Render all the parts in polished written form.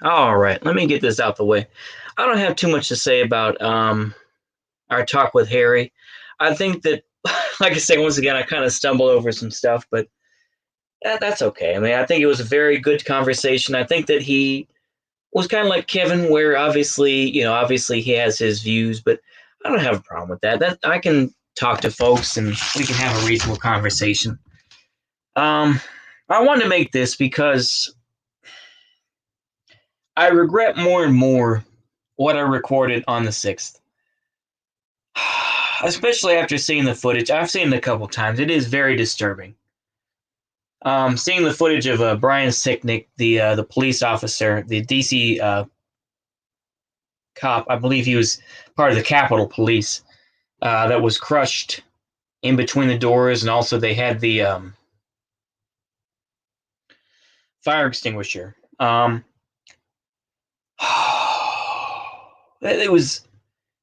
All right, let me get this out the way. I don't have too much to say about our talk with Harry. I think that, like I say, once again, I kind of stumbled over some stuff, but that's okay. I mean, I think it was a very good conversation. I think that he was kind of like Kevin, where obviously he has his views, but I don't have a problem with that. That I can talk to folks and we can have a reasonable conversation. Um, I wanted to make this because I regret more and more what I recorded on the 6th. Especially after seeing the footage. I've seen it a couple times. It is very disturbing. Seeing the footage of Brian Sicknick, the police officer, the DC cop, I believe he was part of the Capitol Police, that was crushed in between the doors, and also they had the fire extinguisher. It was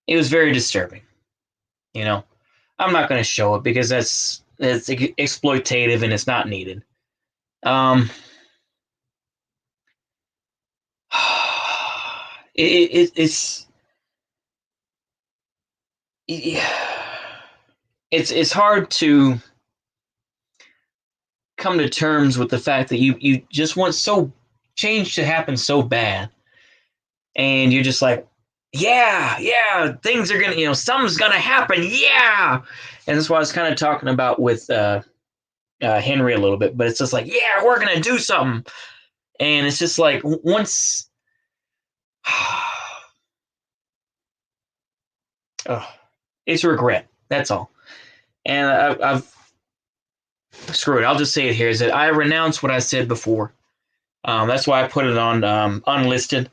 very disturbing. You know, I'm not going to show it because that's exploitative and it's not needed. Um, it's it's hard to come to terms with the fact that you just want so change to happen so bad, and you're just like, yeah, things are gonna, something's gonna happen, yeah. And that's what I was kind of talking about with Henry a little bit, but it's just like, yeah, we're gonna do something, and it's just like once. Oh, it's regret. That's all. And I've screw it. I'll just say it here: is that I renounce what I said before. That's why I put it on unlisted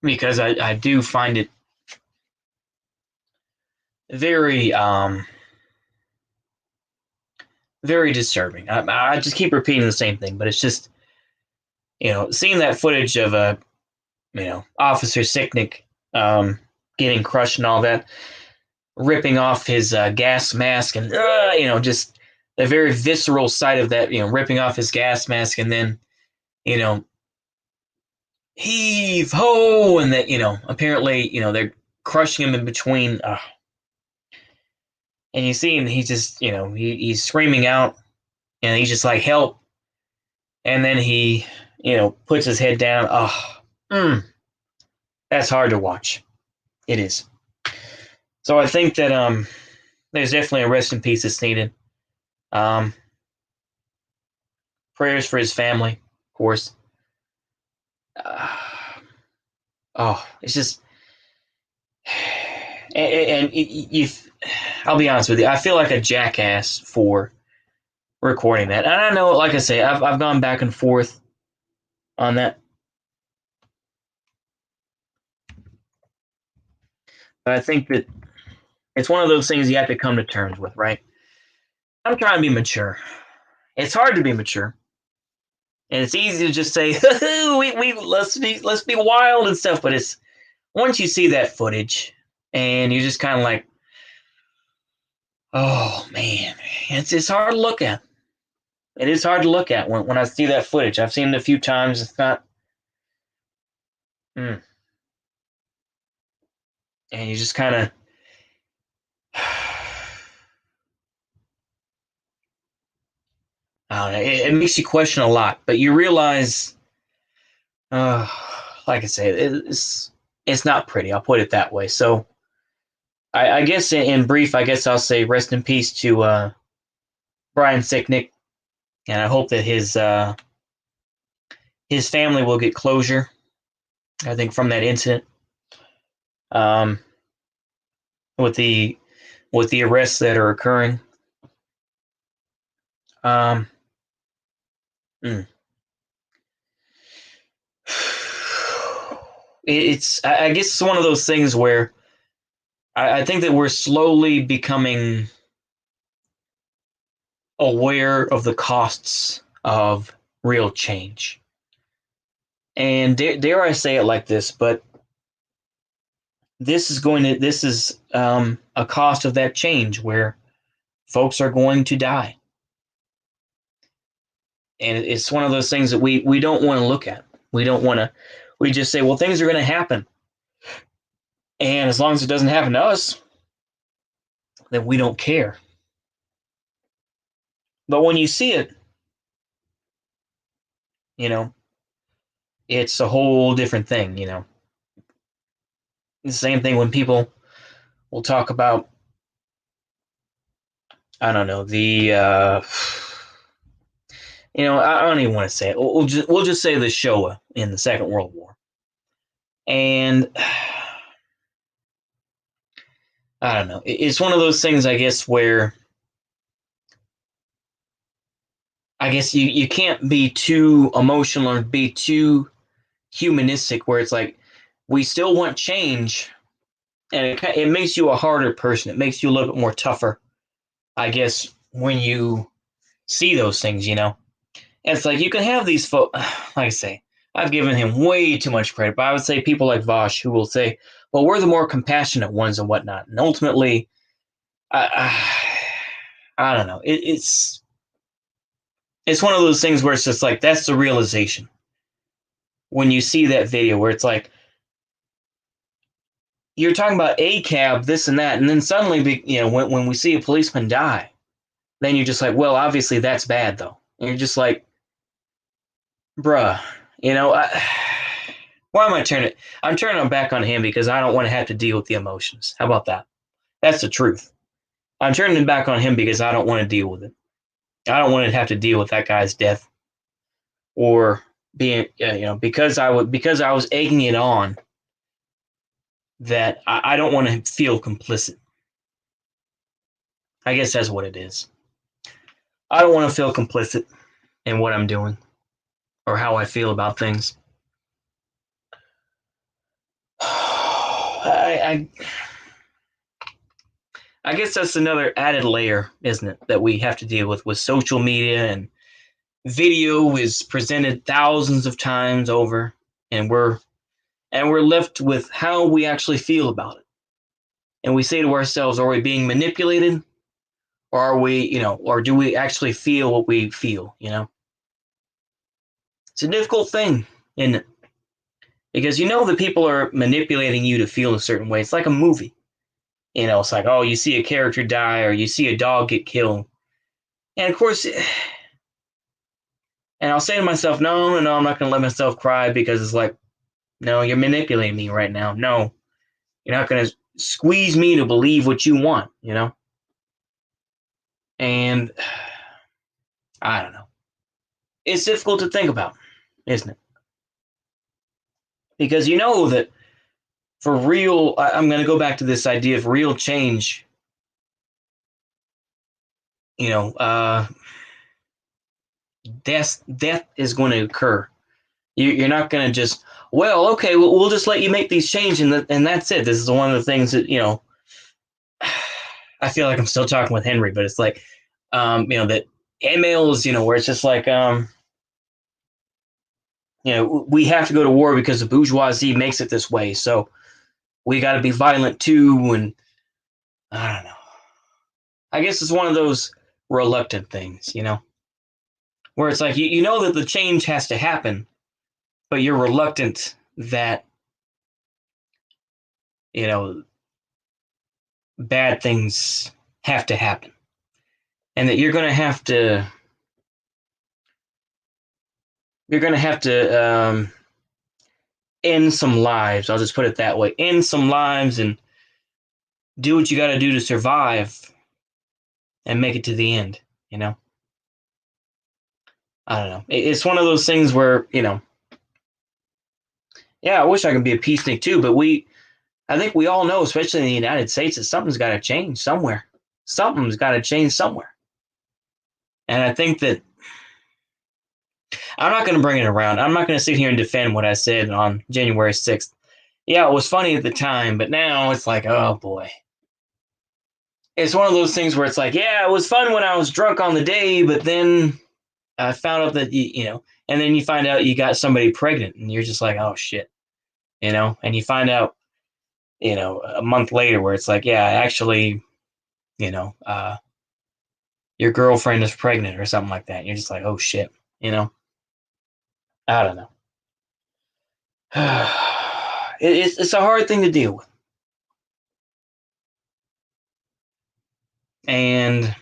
because I do find it very very disturbing. I just keep repeating the same thing, but it's just seeing that footage of Officer Sicknick getting crushed and all that, ripping off his gas mask, and just the very visceral side of that, ripping off his gas mask, and then you know heave ho, and that apparently they're crushing him in between, and you see him, he's just he's screaming out, and he's just like, help, and then he puts his head down. Oh, that's hard to watch. It is. So I think that there's definitely a rest in peace that's needed. um Prayers for his family, of course. uh, oh, it's just, and you, I'll be honest with you, I feel like a jackass for recording that. And I know, like I say, I've gone back and forth on that, but I think that it's one of those things you have to come to terms with, right? I'm trying to be mature. It's hard to be mature, and it's easy to just say, we let's be wild and stuff. But it's once you see that footage, and you're just kind of like, oh man, it's hard to look at. It is hard to look at when I see that footage. I've seen it a few times. It's not, mm, and you just kind of. I don't know, it makes you question a lot, but you realize, uh, like I say, it's not pretty. I'll put it that way. So I guess in brief, I guess I'll say rest in peace to Brian Sicknick, and I hope that his family will get closure. I think from that incident, um, with the arrests that are occurring. Um, mm. It's, I guess it's one of those things where I think that we're slowly becoming aware of the costs of real change. And dare I say it like this, but this is a cost of that change where folks are going to die. And it's one of those things that we don't want to look at. We don't want to. We just say, well, things are going to happen, and as long as it doesn't happen to us, then we don't care. But when you see it, you know, it's a whole different thing. The same thing when people will talk about, I don't know, I don't even want to say it. We'll just say the Shoah in the Second World War, and I don't know. It's one of those things, I guess, where I guess you can't be too emotional or be too humanistic, where it's like we still want change, and it makes you a harder person. It makes you a little bit more tougher, I guess, when you see those things. And it's like you can have these folks, like I say, I've given him way too much credit, but I would say people like Vosh who will say, well, we're the more compassionate ones and whatnot. And ultimately, I don't know. It's one of those things where it's just like, that's the realization. When you see that video where it's like, you're talking about a cab, this and that, and then suddenly, when we see a policeman die, then you're just like, well, obviously that's bad, though. And you're just like, bruh, why am I turning it? I'm turning it back on him because I don't want to have to deal with the emotions. How about that? That's the truth. I'm turning it back on him because I don't want to deal with it. I don't want to have to deal with that guy's death or being, because I was egging it on. That I don't want to feel complicit. I guess that's what it is. I don't want to feel complicit in what I'm doing or how I feel about things. I guess that's another added layer, isn't it, that we have to deal with social media, and video is presented thousands of times over, and we're left with how we actually feel about it. And we say to ourselves, are we being manipulated? Or are we, or do we actually feel what we feel? It's a difficult thing, isn't it? Because that people are manipulating you to feel a certain way. It's like a movie. It's like, oh, you see a character die or you see a dog get killed. And of course, and I'll say to myself, no, I'm not going to let myself cry, because it's like, no, you're manipulating me right now. No, you're not going to squeeze me to believe what you want. And I don't know. It's difficult to think about, isn't it? Because that for real, I'm going to go back to this idea of real change. Death is going to occur. You're not going to just, well, okay, we'll just let you make these changes, and that's it. This is one of the things that, I feel like I'm still talking with Henry, but it's like, that emails, where it's just like, we have to go to war because the bourgeoisie makes it this way. So we got to be violent too. And I don't know. I guess it's one of those reluctant things, where it's like, you know that the change has to happen, but you're reluctant that, bad things have to happen, and that you're going to have to end some lives. I'll just put it that way. End some lives and do what you got to do to survive and make it to the end, I don't know. It's one of those things where, yeah, I wish I could be a peacenik too, but I think we all know, especially in the United States, that something's got to change somewhere. Something's got to change somewhere. And I think that I'm not going to bring it around. I'm not going to sit here and defend what I said on January 6th. Yeah, it was funny at the time, but now it's like, oh boy. It's one of those things where it's like, yeah, it was fun when I was drunk on the day, but then I found out that, and then you find out you got somebody pregnant, and you're just like, oh shit, and you find out, a month later where it's like, yeah, actually, your girlfriend is pregnant or something like that. And you're just like, oh shit, You know, I don't know. It's a hard thing to deal with, and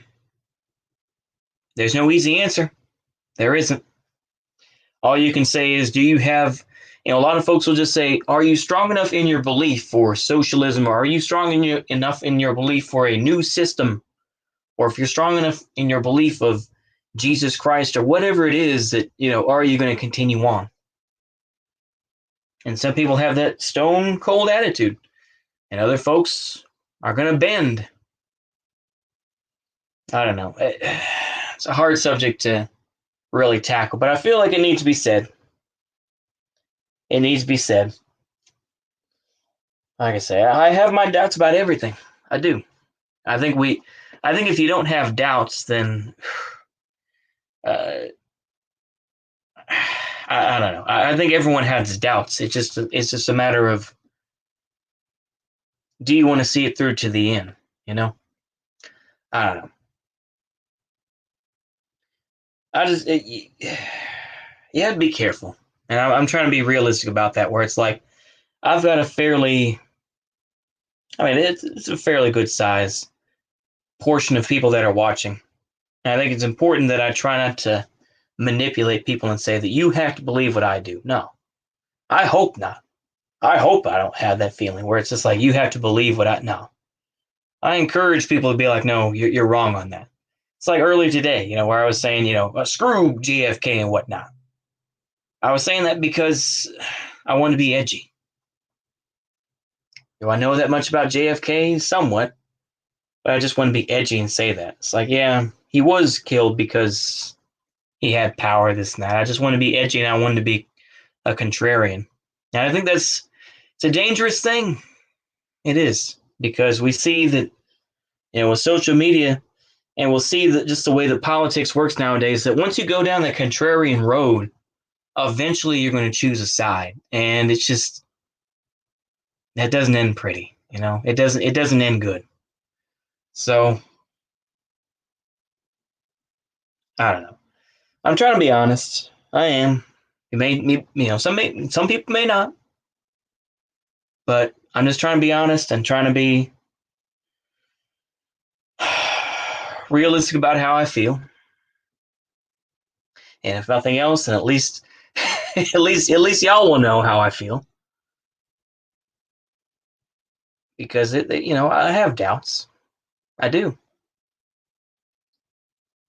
there's no easy answer. There isn't. All you can say is, do you have, a lot of folks will just say, are you strong enough in your belief for socialism, or are you strong enough in your belief for a new system, or if you're strong enough in your belief of Jesus Christ, or whatever it is that, are you going to continue on? And some people have that stone cold attitude, and other folks are going to bend. I don't know. It's a hard subject to really tackle, but I feel like it needs to be said. It needs to be said. Like I say, I have my doubts about everything. I do. I think if you don't have doubts, then uh, I don't know. I think everyone has doubts. It's just a matter of, do you want to see it through to the end? I don't know. You have to be careful, and I'm trying to be realistic about that. Where it's like, I've got it's a fairly good size portion of people that are watching. And I think it's important that I try not to manipulate people and say that you have to believe what I do. No, I hope not. I hope I don't have that feeling where it's just like, you have to believe what no. I encourage people to be like, no, you're wrong on that. It's like earlier today, where I was saying, screw JFK and whatnot. I was saying that because I want to be edgy. Do I know that much about JFK? Somewhat. But I just want to be edgy and say that. It's like, yeah, he was killed because he had power, this and that. I just want to be edgy, and I want to be a contrarian. And I think it's a dangerous thing. It is, because we see that, with social media, and we'll see that just the way that politics works nowadays, that once you go down the contrarian road, eventually you're going to choose a side. And it's just, that doesn't end pretty. It doesn't end good. So, I don't know. I'm trying to be honest. I am. It may, some people may not, but I'm just trying to be honest and trying to be realistic about how I feel. And if nothing else, then at least y'all will know how I feel. Because I have doubts. I do.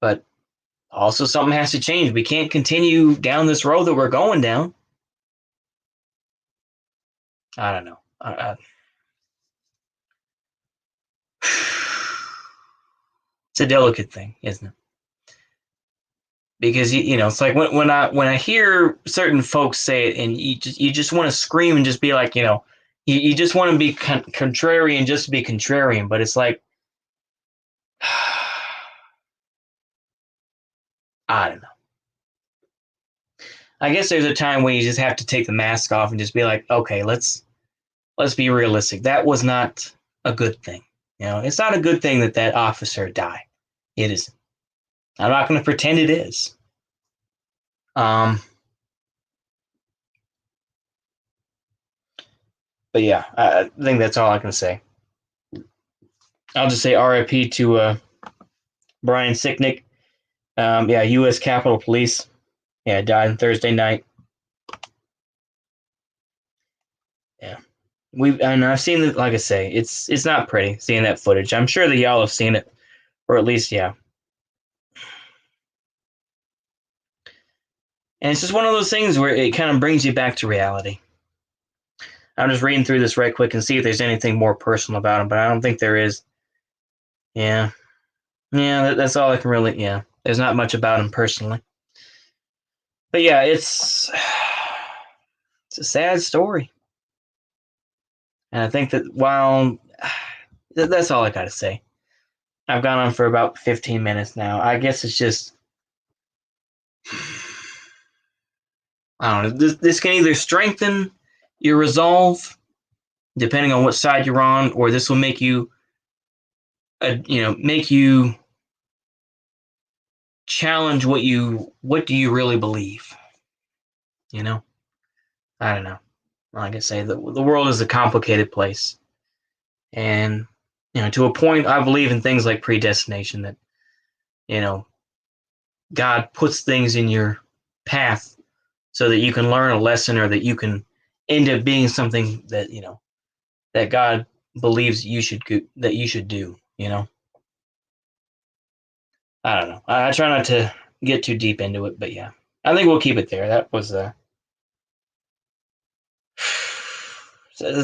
But also something has to change. We can't continue down this road that we're going down. I don't know. It's a delicate thing, isn't it? Because it's like when I hear certain folks say it, and you just want to scream and just be like, you just want to be contrarian just to be contrarian, but it's like, I don't know. I guess there's a time when you just have to take the mask off and just be like, okay, let's be realistic. That was not a good thing. It's not a good thing that officer died. It isn't. I'm not going to pretend it is. But yeah, I think that's all I can say. I'll just say RIP to Brian Sicknick. U.S. Capitol Police. Yeah, died on Thursday night. Yeah, and I've seen it. Like I say, it's not pretty seeing that footage. I'm sure that y'all have seen it, or at least, yeah. And it's just one of those things where it kind of brings you back to reality. I'm just reading through this right quick and see if there's anything more personal about him, but I don't think there is. Yeah, that's all I can really. Yeah, there's not much about him personally. But yeah, it's a sad story. And I think that that's all I got to say. I've gone on for about 15 minutes now. I guess it's just, I don't know. This can either strengthen your resolve, depending on what side you're on, or this will make you challenge what do you really believe? You know, I don't know. Like I say, the world is a complicated place, and to a point, I believe in things like predestination. That you know, God puts things in your path so that you can learn a lesson, or that you can end up being something that that God believes that you should do. I don't know. I try not to get too deep into it, but yeah, I think we'll keep it there. That was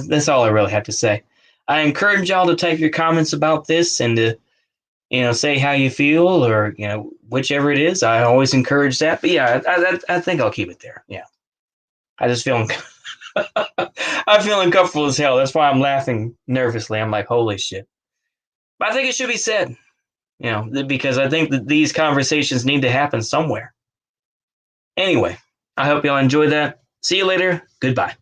that's all I really have to say. I encourage y'all to type your comments about this and to say how you feel, or whichever it is. I always encourage that. But yeah, I think I'll keep it there. Yeah, I just feel I feel uncomfortable as hell. That's why I'm laughing nervously. I'm like, holy shit. But I think it should be said, because I think that these conversations need to happen somewhere. Anyway, I hope y'all enjoyed that. See you later. Goodbye.